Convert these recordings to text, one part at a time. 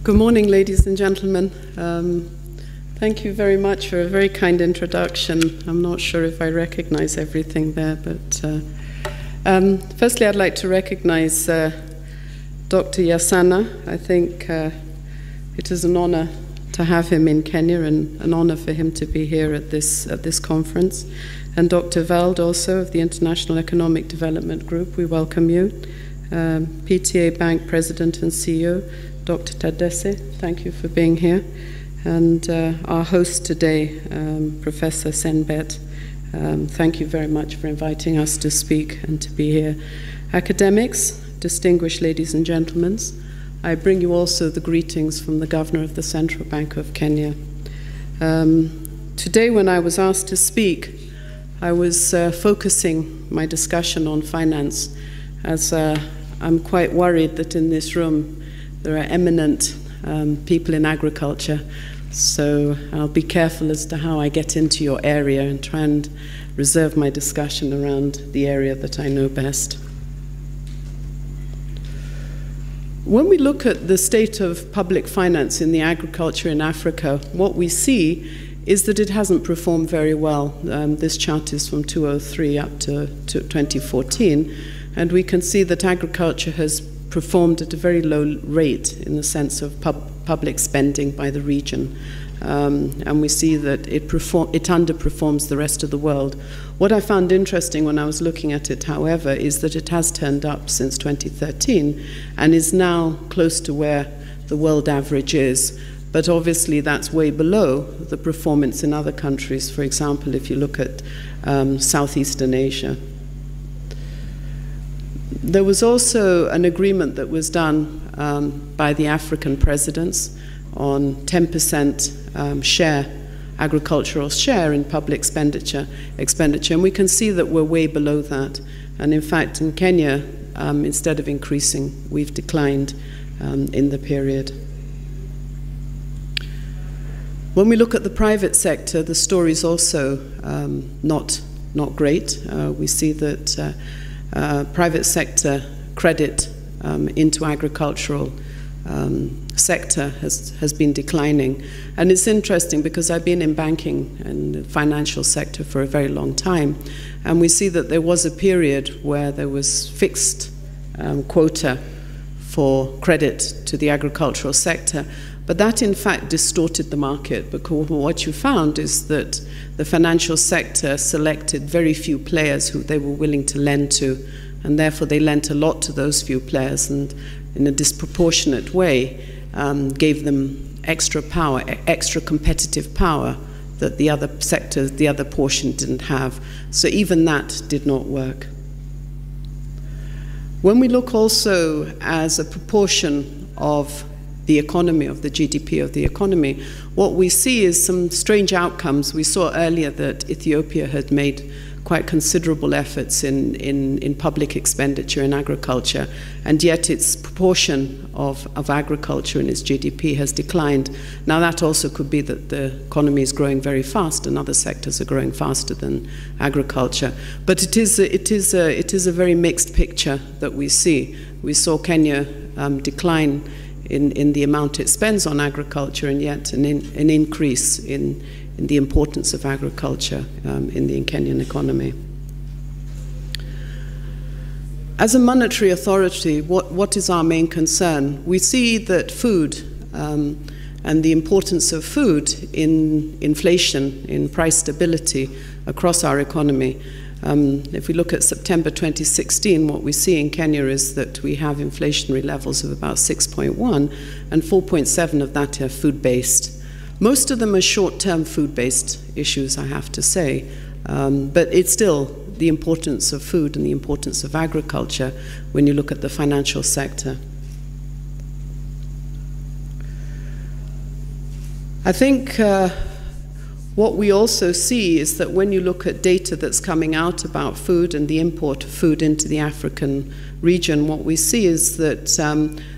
Good morning, ladies and gentlemen. Thank you very much for a very kind introduction. I'm not sure if I recognize everything there, but firstly, I'd like to recognize Dr. Yasana. I think it is an honor to have him in Kenya and an honor for him to be here at this conference. And Dr. Veld also of the International Economic Development Group, we welcome you. PTA Bank President and CEO, Dr. Tadesse, thank you for being here. And our host today, Professor Senbet, thank you very much for inviting us to speak and to be here. Academics, distinguished ladies and gentlemen, I bring you also the greetings from the Governor of the Central Bank of Kenya. Today, when I was asked to speak, I was focusing my discussion on finance, as I'm quite worried that in this room there are eminent people in agriculture. So I'll be careful as to how I get into your area and try and reserve my discussion around the area that I know best. When we look at the state of public finance in the agriculture in Africa, what we see is that it hasn't performed very well. This chart is from 2003 up to 2014, and we can see that agriculture has performed at a very low rate in the sense of public spending by the region. And we see that it underperforms the rest of the world. What I found interesting when I was looking at it, however, is that it has turned up since 2013 and is now close to where the world average is. But obviously that's way below the performance in other countries. For example, if you look at Southeastern Asia. There was also an agreement that was done by the African presidents on 10% agricultural share in public expenditure, and we can see that we're way below that. And in fact, in Kenya, instead of increasing, we've declined in the period. When we look at the private sector, the story is also not great. We see that private sector credit into agricultural sector has been declining. And it's interesting because I've been in banking and the financial sector for a very long time, and we see that there was a period where there was fixed quota for credit to the agricultural sector, but that in fact distorted the market, because what you found is that the financial sector selected very few players who they were willing to lend to, and therefore they lent a lot to those few players, and in a disproportionate way gave them extra power, extra competitive power that the other sectors, the other portion didn't have. So even that did not work. When we look also as a proportion of the economy, of the GDP of the economy, what we see is some strange outcomes. We saw earlier that Ethiopia had made quite considerable efforts in public expenditure in agriculture, and yet its proportion of agriculture in its GDP has declined. Now that also could be that the economy is growing very fast and other sectors are growing faster than agriculture. But it is a very mixed picture that we see. We saw Kenya decline in the amount it spends on agriculture, and yet an increase in the importance of agriculture in the Kenyan economy. As a monetary authority, what is our main concern? We see that food and the importance of food in inflation, in price stability across our economy. If we look at September 2016, what we see in Kenya is that we have inflationary levels of about 6.1, and 4.7 of that are food-based. Most of them are short-term food-based issues, I have to say, but it's still the importance of food and the importance of agriculture when you look at the financial sector. I think what we also see is that when you look at data that's coming out about food and the import of food into the African region, what we see is that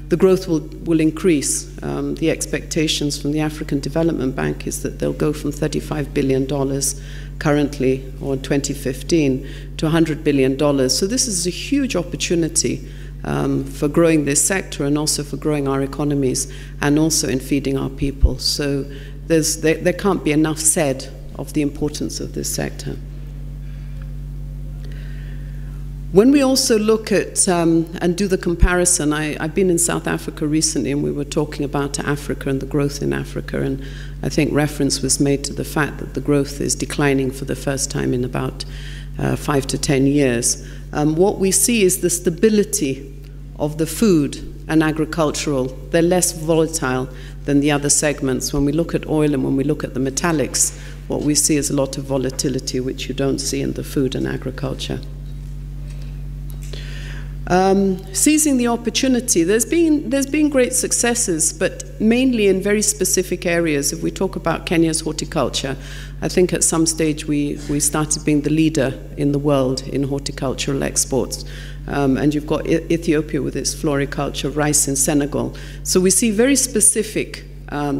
the growth will increase. The expectations from the African Development Bank is that they'll go from $35 billion currently, or in 2015, to $100 billion. So this is a huge opportunity for growing this sector and also for growing our economies and also in feeding our people. So there can't be enough said of the importance of this sector. When we also look at and do the comparison, I've been in South Africa recently, and we were talking about Africa and the growth in Africa, and I think reference was made to the fact that the growth is declining for the first time in about 5 to 10 years. What we see is the stability of the food and agricultural. They're less volatile than the other segments. When we look at oil and when we look at the metallics, what we see is a lot of volatility, which you don't see in the food and agriculture. Seizing the opportunity, there's been great successes, but mainly in very specific areas. If we talk about Kenya's horticulture, I think at some stage we started being the leader in the world in horticultural exports. And you've got Ethiopia with its floriculture, rice in Senegal. So we see very specific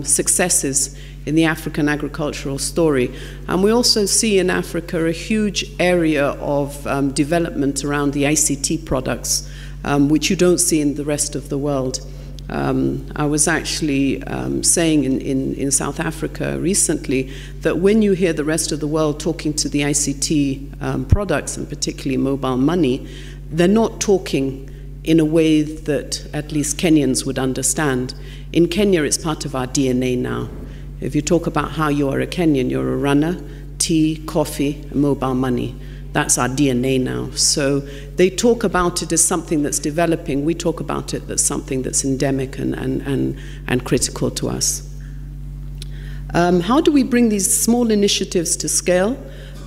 successes in the African agricultural story. And we also see in Africa a huge area of development around the ICT products, which you don't see in the rest of the world. I was actually saying in South Africa recently that when you hear the rest of the world talking to the ICT products, and particularly mobile money, they're not talking in a way that at least Kenyans would understand. In Kenya, it's part of our DNA now. If you talk about how you are a Kenyan, you're a runner, tea, coffee, and mobile money. That's our DNA now. So they talk about it as something that's developing. We talk about it as something that's endemic and critical to us. How do we bring these small initiatives to scale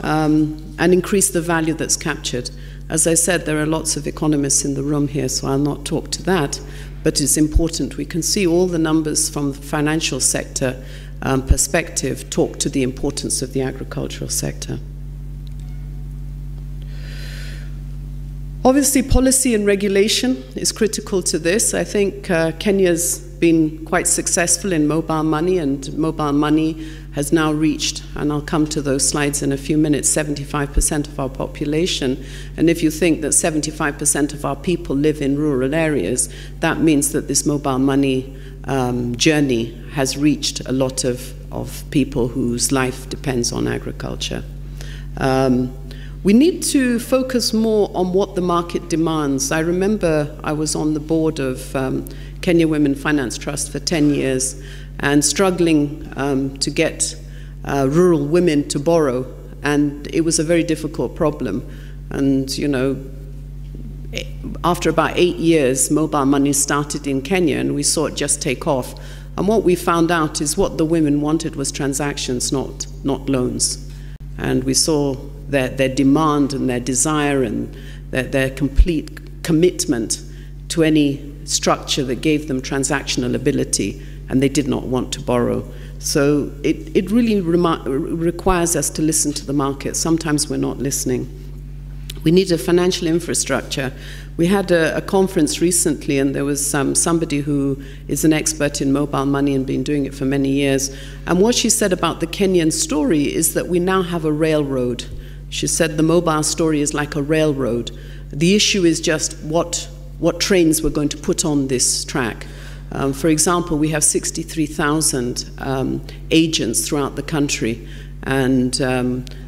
and increase the value that's captured? As I said, there are lots of economists in the room here, so I'll not talk to that, but it's important. We can see all the numbers from the financial sector perspective talk to the importance of the agricultural sector. Obviously, policy and regulation is critical to this. I think Kenya's been quite successful in mobile money, and mobile money has now reached, and I'll come to those slides in a few minutes, 75% of our population. And if you think that 75% of our people live in rural areas, that means that this mobile money journey has reached a lot of people whose life depends on agriculture. We need to focus more on what the market demands. I remember I was on the board of Kenya Women Finance Trust for 10 years and struggling to get rural women to borrow, and it was a very difficult problem. And you know, after about 8 years, mobile money started in Kenya, and we saw it just take off. And what we found out is what the women wanted was transactions, not loans. And we saw their demand and their desire and their complete commitment to any structure that gave them transactional ability, and they did not want to borrow. So it really requires us to listen to the market. Sometimes we're not listening. We need a financial infrastructure. We had a conference recently, and there was somebody who is an expert in mobile money and been doing it for many years. And what she said about the Kenyan story is that we now have a railroad. She said the mobile story is like a railroad. The issue is just what trains we're going to put on this track. For example, we have 63,000 agents throughout the country, and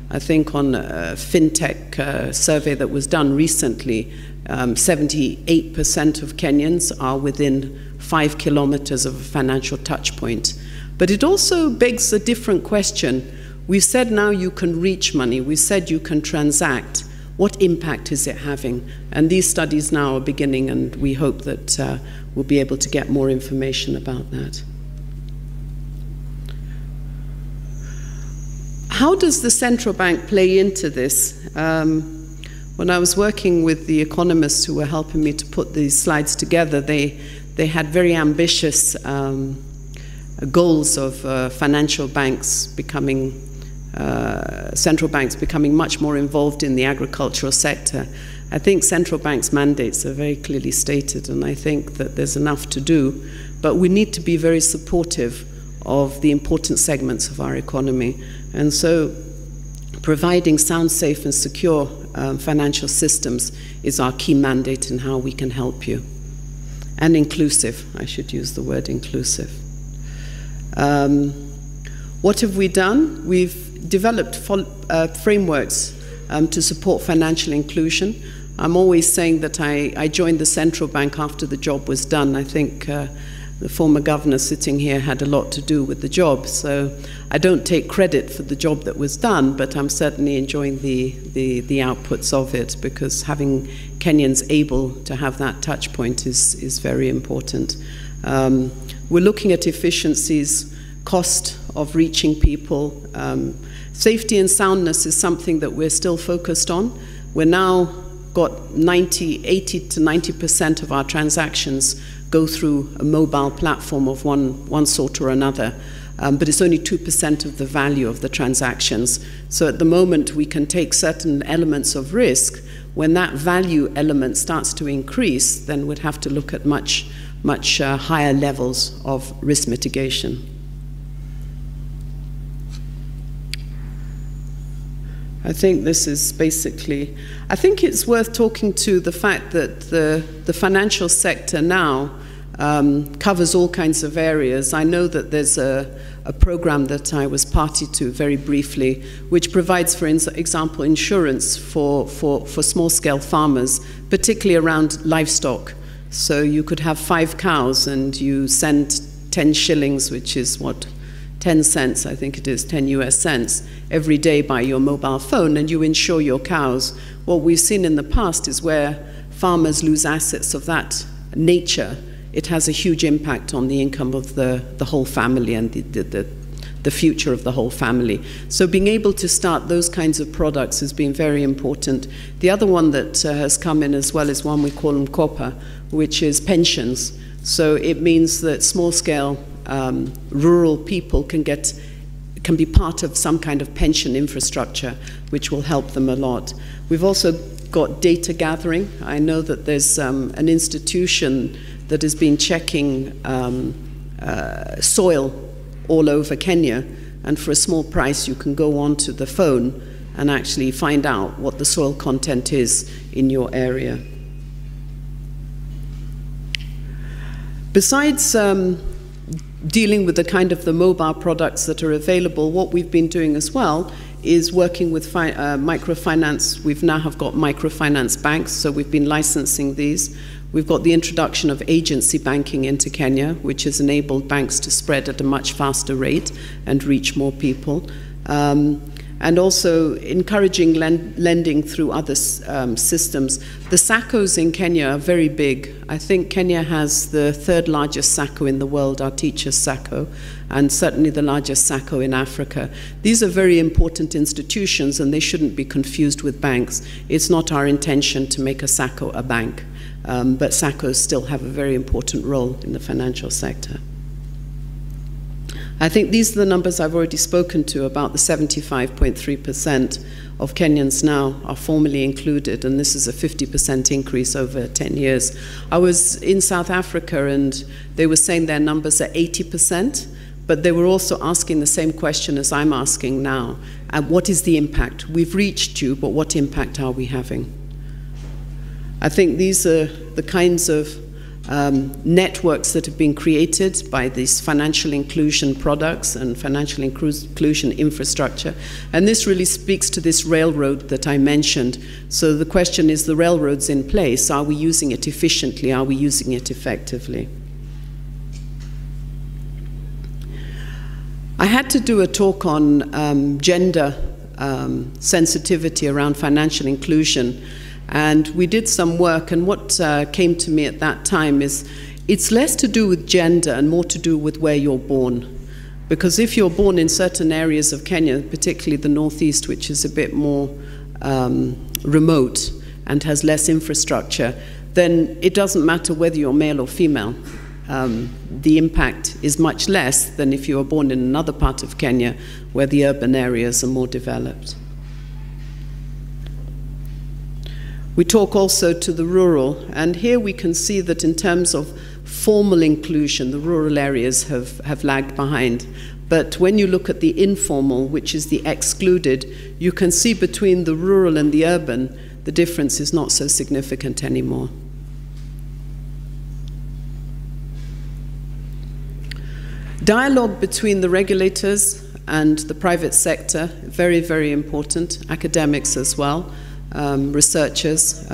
I think on a fintech survey that was done recently, 78% of Kenyans are within 5 kilometers of a financial touch point. But it also begs a different question. We've said now you can reach money. We've said you can transact. What impact is it having? And these studies now are beginning, and we hope that we'll be able to get more information about that. How does the central bank play into this? When I was working with the economists who were helping me to put these slides together, they had very ambitious goals of financial banks becoming, central banks becoming much more involved in the agricultural sector. I think central banks' mandates are very clearly stated, and I think that there's enough to do, but we need to be very supportive of the important segments of our economy. And so providing sound, safe and secure financial systems is our key mandate in how we can help you. And inclusive, I should use the word inclusive. What have we done? We've developed frameworks to support financial inclusion. I'm always saying that I joined the central bank after the job was done. I think the former governor sitting here had a lot to do with the job, so I don't take credit for the job that was done, but I'm certainly enjoying the outputs of it, because having Kenyans able to have that touch point is very important. We're looking at efficiencies, cost of reaching people. Safety and soundness is something that we're still focused on. We're now got 80 to 90% of our transactions go through a mobile platform of one sort or another, but it's only 2% of the value of the transactions. So at the moment we can take certain elements of risk. When that value element starts to increase, then we'd have to look at much higher levels of risk mitigation. I think this is basically, I think it's worth talking to the fact that the financial sector now covers all kinds of areas. I know that there's a program that I was party to very briefly, which provides, for example, insurance for small-scale farmers, particularly around livestock. So you could have 5 cows and you send 10 shillings, which is what, 10 cents, I think it is, 10 US cents, every day by your mobile phone, and you insure your cows. What we've seen in the past is where farmers lose assets of that nature, it has a huge impact on the income of the whole family and the future of the whole family. So being able to start those kinds of products has been very important. The other one that has come in as well is one we call Mkopa, which is pensions. So it means that small-scale rural people can be part of some kind of pension infrastructure, which will help them a lot. We've also got data gathering. I know that there's an institution that has been checking soil all over Kenya, and for a small price you can go onto the phone and actually find out what the soil content is in your area. Besides dealing with the kind of the mobile products that are available, what we've been doing as well is working with microfinance. We've now have got microfinance banks, so we've been licensing these. We've got the introduction of agency banking into Kenya, which has enabled banks to spread at a much faster rate and reach more people. And also encouraging lending through other systems. The SACCOs in Kenya are very big. I think Kenya has the 3rd largest SACCO in the world, our Teachers SACCO, and certainly the largest SACCO in Africa. These are very important institutions and they shouldn't be confused with banks. It's not our intention to make a SACCO a bank, but SACCOs still have a very important role in the financial sector. I think these are the numbers I've already spoken to. About the 75.3% of Kenyans now are formally included, and this is a 50% increase over 10 years. I was in South Africa and they were saying their numbers are 80%, but they were also asking the same question as I'm asking now. What is the impact? We've reached you, but what impact are we having? I think these are the kinds of networks that have been created by these financial inclusion products and financial inclusion infrastructure. And this really speaks to this railroad that I mentioned. So the question is, the railroad's in place. Are we using it efficiently? Are we using it effectively? I had to do a talk on gender sensitivity around financial inclusion. And we did some work, and what came to me at that time is it's less to do with gender and more to do with where you're born. Because if you're born in certain areas of Kenya, particularly the northeast, which is a bit more remote and has less infrastructure, then it doesn't matter whether you're male or female. The impact is much less than if you were born in another part of Kenya where the urban areas are more developed. We talk also to the rural, and here we can see that in terms of formal inclusion, the rural areas have lagged behind. But when you look at the informal, which is the excluded, you can see between the rural and the urban, the difference is not so significant anymore. Dialogue between the regulators and the private sector, very, very important. Academics as well, researchers.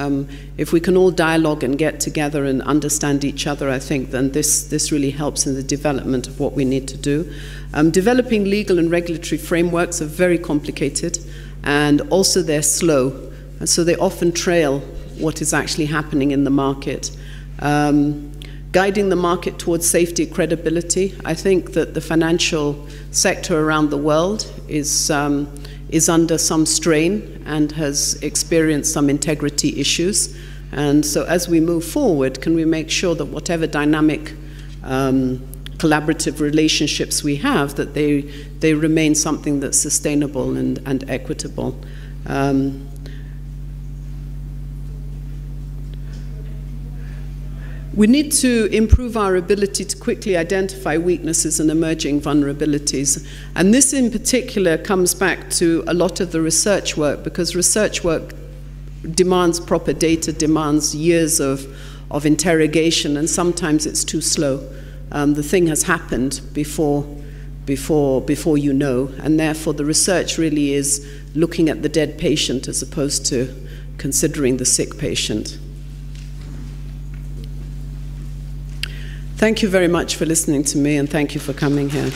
If we can all dialogue and get together and understand each other, I think then this really helps in the development of what we need to do. Developing legal and regulatory frameworks are very complicated, and also they're slow, and so they often trail what is actually happening in the market. Guiding the market towards safety and credibility. I think that the financial sector around the world is under some strain and has experienced some integrity issues. And so as we move forward, can we make sure that whatever dynamic collaborative relationships we have, that they remain something that's sustainable and equitable. We need to improve our ability to quickly identify weaknesses and emerging vulnerabilities. And this in particular comes back to a lot of the research work, because research work demands proper data, demands years of interrogation, and sometimes it's too slow. The thing has happened before you know, and therefore the research really is looking at the dead patient as opposed to considering the sick patient. Thank you very much for listening to me, and thank you for coming here.